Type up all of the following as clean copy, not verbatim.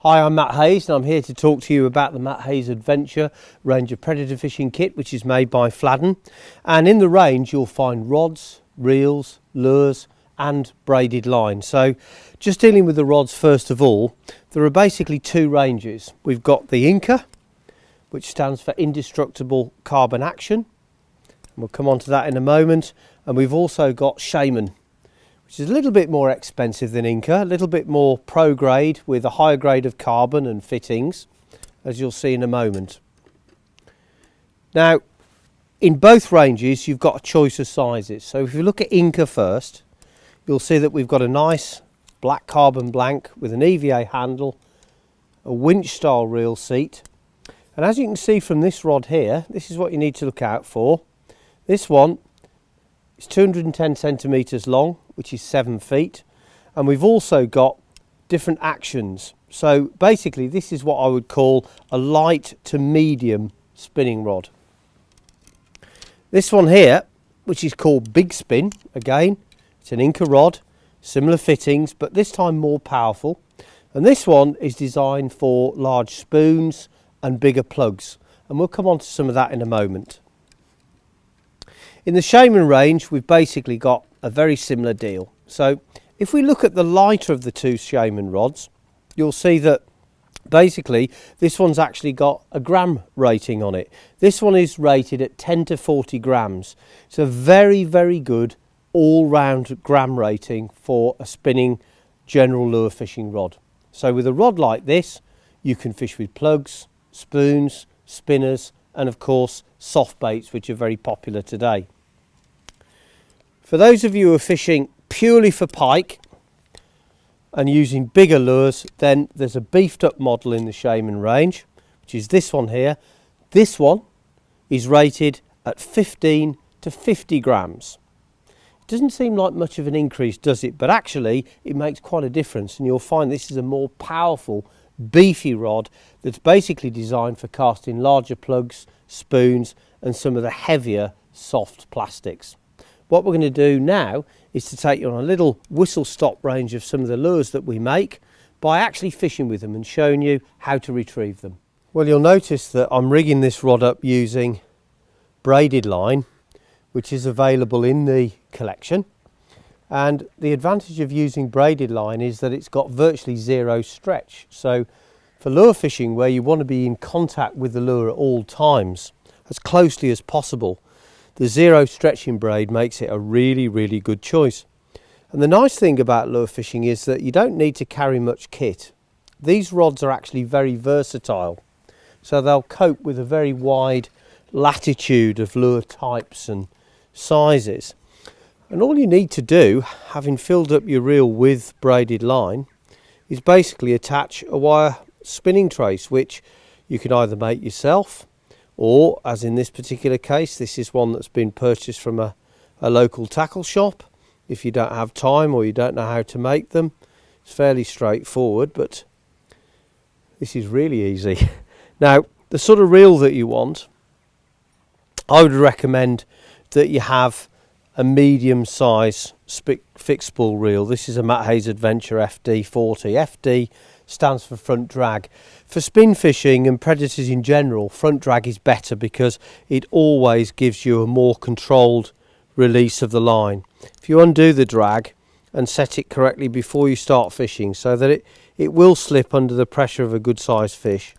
Hi, I'm Matt Hayes and I'm here to talk to you about the Matt Hayes Adventure range of predator fishing kit, which is made by Fladden. And in the range you'll find rods, reels, lures and braided line. So just dealing with the rods first of all, there are basically two ranges. We've got the Inca, which stands for Indestructible Carbon Action. We'll come on to that in a moment. And we've also got Shaman, which is a little bit more expensive than Inca, a little bit more pro grade with a higher grade of carbon and fittings, as you'll see in a moment. Now, in both ranges you've got a choice of sizes. So if you look at Inca first, you'll see that we've got a nice black carbon blank with an EVA handle, a winch style reel seat, and as you can see from this rod here, this is what you need to look out for. This one is 210 centimetres long, which is 7 feet, and we've also got different actions. So basically this is what I would call a light to medium spinning rod. This one here, which is called Big Spin, again it's an Inca rod, similar fittings but this time more powerful, and this one is designed for large spoons and bigger plugs, and we'll come on to some of that in a moment. In the Shaman range we've basically got a very similar deal. So if we look at the lighter of the two Shaman rods, you'll see that basically this one's actually got a gram rating on it. This one is rated at 10 to 40 grams. It's a very, very good all-round gram rating for a spinning general lure fishing rod. So with a rod like this, you can fish with plugs, spoons, spinners, and of course soft baits, which are very popular today. For those of you who are fishing purely for pike and using bigger lures, then there's a beefed up model in the Shaman range, which is this one here. This one is rated at 15 to 50 grams. It doesn't seem like much of an increase, does it? But actually it makes quite a difference, and you'll find this is a more powerful, beefy rod that's basically designed for casting larger plugs, spoons and some of the heavier soft plastics. What we're going to do now is to take you on a little whistle stop range of some of the lures that we make by actually fishing with them and showing you how to retrieve them. Well, you'll notice that I'm rigging this rod up using braided line, which is available in the collection, and the advantage of using braided line is that it's got virtually zero stretch. So for lure fishing, where you want to be in contact with the lure at all times as closely as possible, the zero stretching braid makes it a really, really good choice. And the nice thing about lure fishing is that you don't need to carry much kit. These rods are actually very versatile, so they'll cope with a very wide latitude of lure types and sizes. And all you need to do, having filled up your reel with braided line, is basically attach a wire spinning trace, which you can either make yourself, or as in this particular case, this is one that's been purchased from a local tackle shop. If you don't have time or you don't know how to make them, it's fairly straightforward, but this is really easy. Now, the sort of reel that you want, I would recommend that you have a medium size fixed spool reel. This is a Matt Hayes Adventure FD40. FD stands for front drag. For spin fishing and predators in general, front drag is better because it always gives you a more controlled release of the line. If you undo the drag and set it correctly before you start fishing so that it will slip under the pressure of a good sized fish,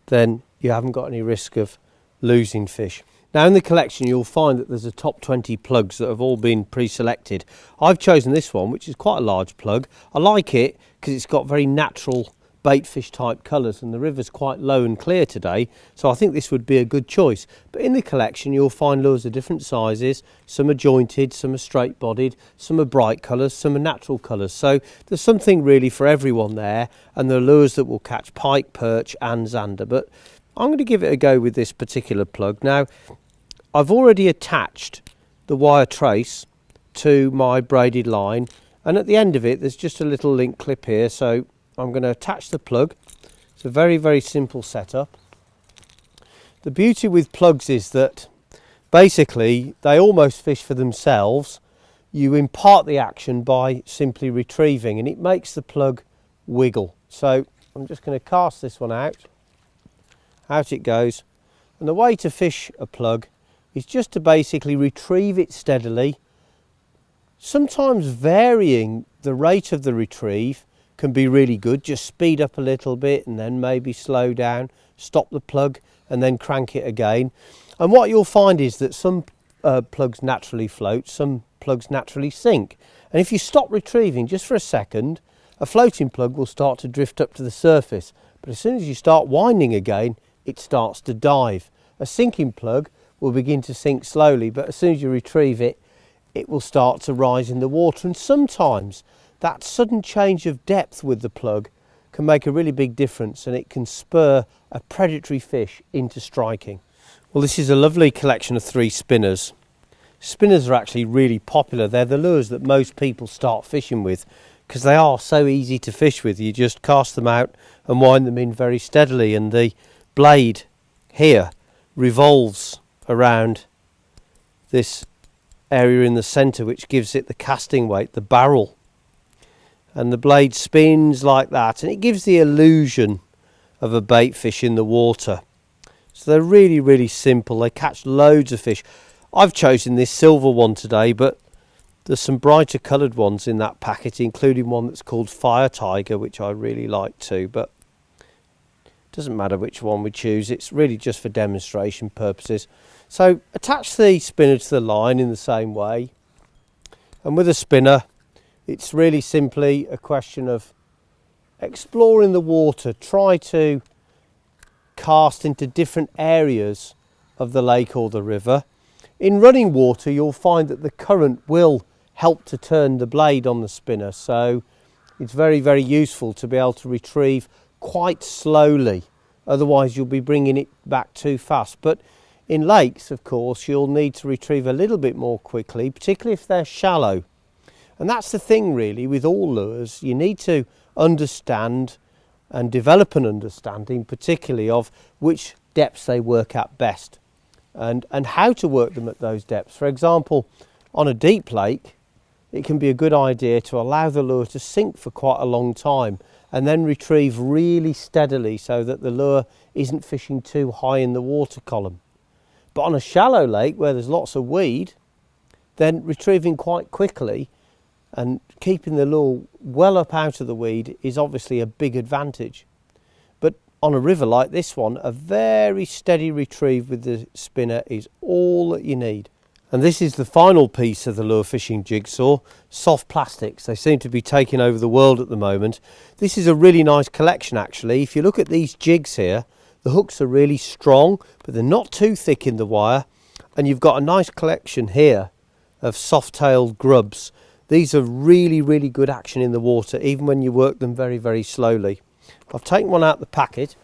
then you haven't got any risk of losing fish. Now in the collection you'll find that there's a top 20 plugs that have all been pre-selected. I've chosen this one, which is quite a large plug. I like it because it's got very natural bait fish type colours and the river's quite low and clear today, so I think this would be a good choice. But in the collection you'll find lures of different sizes. Some are jointed, some are straight bodied, some are bright colours, some are natural colours. So there's something really for everyone there, and there are lures that will catch pike, perch and zander. But I'm going to give it a go with this particular plug. Now, I've already attached the wire trace to my braided line, and at the end of it there's just a little link clip here, so I'm going to attach the plug. It's a very, very simple setup. The beauty with plugs is that basically they almost fish for themselves. You impart the action by simply retrieving, and it makes the plug wiggle. So I'm just going to cast this one out. Out it goes. And the way to fish a plug is just to basically retrieve it steadily. Sometimes varying the rate of the retrieve can be really good. Just speed up a little bit and then maybe slow down, stop the plug and then crank it again. And what you'll find is that some plugs naturally float, some plugs naturally sink. And if you stop retrieving just for a second, a floating plug will start to drift up to the surface. But as soon as you start winding again, it starts to dive. A sinking plug will begin to sink slowly, but as soon as you retrieve it, it will start to rise in the water. And sometimes that sudden change of depth with the plug can make a really big difference, and it can spur a predatory fish into striking. Well, this is a lovely collection of 3 spinners. Spinners are actually really popular. They're the lures that most people start fishing with because they are so easy to fish with. You just cast them out and wind them in very steadily, and the blade here revolves around this area in the centre, which gives it the casting weight, the barrel, and the blade spins like that, and it gives the illusion of a bait fish in the water. So they're really, really simple. They catch loads of fish. I've chosen this silver one today, but there's some brighter coloured ones in that packet, including one that's called Fire Tiger, which I really like too, but it doesn't matter which one we choose. It's really just for demonstration purposes. So attach the spinner to the line in the same way, and with a spinner it's really simply a question of exploring the water. Try to cast into different areas of the lake or the river. In running water you'll find that the current will help to turn the blade on the spinner, so it's very, very useful to be able to retrieve quite slowly, otherwise you'll be bringing it back too fast. But in lakes, of course, you'll need to retrieve a little bit more quickly, particularly if they're shallow. And that's the thing really with all lures. You need to understand and develop an understanding particularly of which depths they work at best and how to work them at those depths. For example, on a deep lake, it can be a good idea to allow the lure to sink for quite a long time and then retrieve really steadily so that the lure isn't fishing too high in the water column. But on a shallow lake where there's lots of weed, then retrieving quite quickly and keeping the lure well up out of the weed is obviously a big advantage. But on a river like this one, a very steady retrieve with the spinner is all that you need. And this is the final piece of the lure fishing jigsaw, soft plastics. They seem to be taking over the world at the moment. This is a really nice collection actually. If you look at these jigs here, the hooks are really strong, but they're not too thick in the wire. And you've got a nice collection here of soft-tailed grubs. These are really, really good action in the water, even when you work them very, very slowly. I've taken one out of the packet,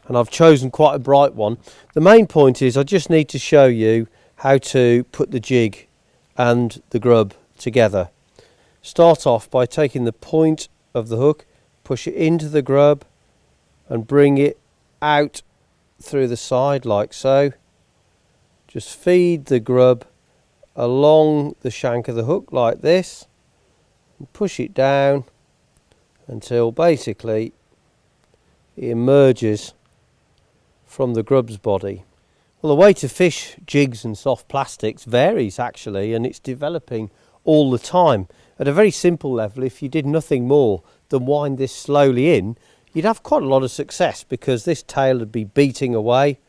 and I've chosen quite a bright one. The main point is I just need to show you how to put the jig and the grub together. Start off by taking the point of the hook, push it into the grub, and bring it out through the side like so. Just feed the grub along the shank of the hook like this and push it down until basically it emerges from the grub's body. Well, the way to fish jigs and soft plastics varies actually, and it's developing all the time. At a very simple level, if you did nothing more than wind this slowly in, you'd have quite a lot of success because this tail would be beating away,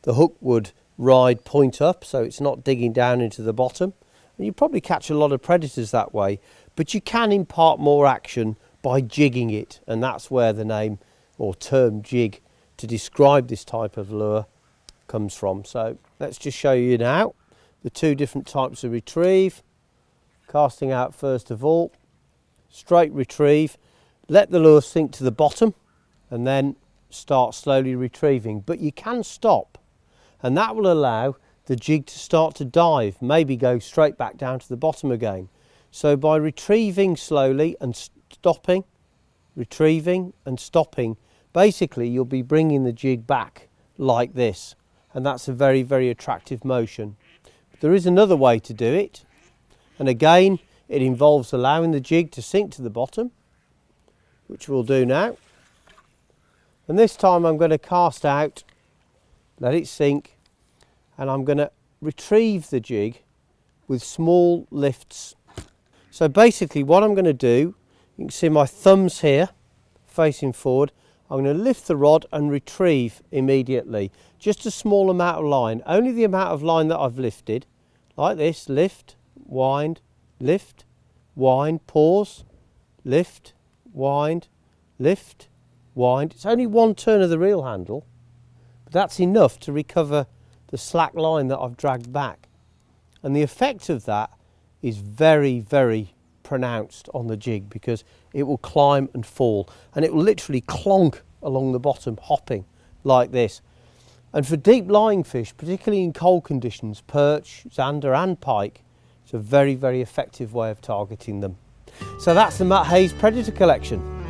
the hook would ride point up so it's not digging down into the bottom, and you probably catch a lot of predators that way. But you can impart more action by jigging it, and that's where the name or term jig to describe this type of lure comes from. So let's just show you now the 2 different types of retrieve. Casting out first of all, straight retrieve, let the lure sink to the bottom and then start slowly retrieving, but you can stop, and that will allow the jig to start to dive, maybe go straight back down to the bottom again. So by retrieving slowly and stopping, retrieving and stopping, basically you'll be bringing the jig back like this, and that's a very, very attractive motion. There is another way to do it, and again it involves allowing the jig to sink to the bottom, which we'll do now. And this time I'm going to cast out, let it sink, and I'm going to retrieve the jig with small lifts. So basically what I'm going to do, you can see my thumbs here facing forward. I'm going to lift the rod and retrieve immediately. Just a small amount of line, only the amount of line that I've lifted. Like this, lift, wind, pause, lift, wind, lift, wind. It's only one turn of the reel handle, but that's enough to recover the slack line that I've dragged back. And the effect of that is very, very pronounced on the jig, because it will climb and fall, and it will literally clonk along the bottom, hopping like this. And for deep lying fish, particularly in cold conditions, perch, zander and pike, it's a very, very effective way of targeting them. So that's the Matt Hayes Predator Collection.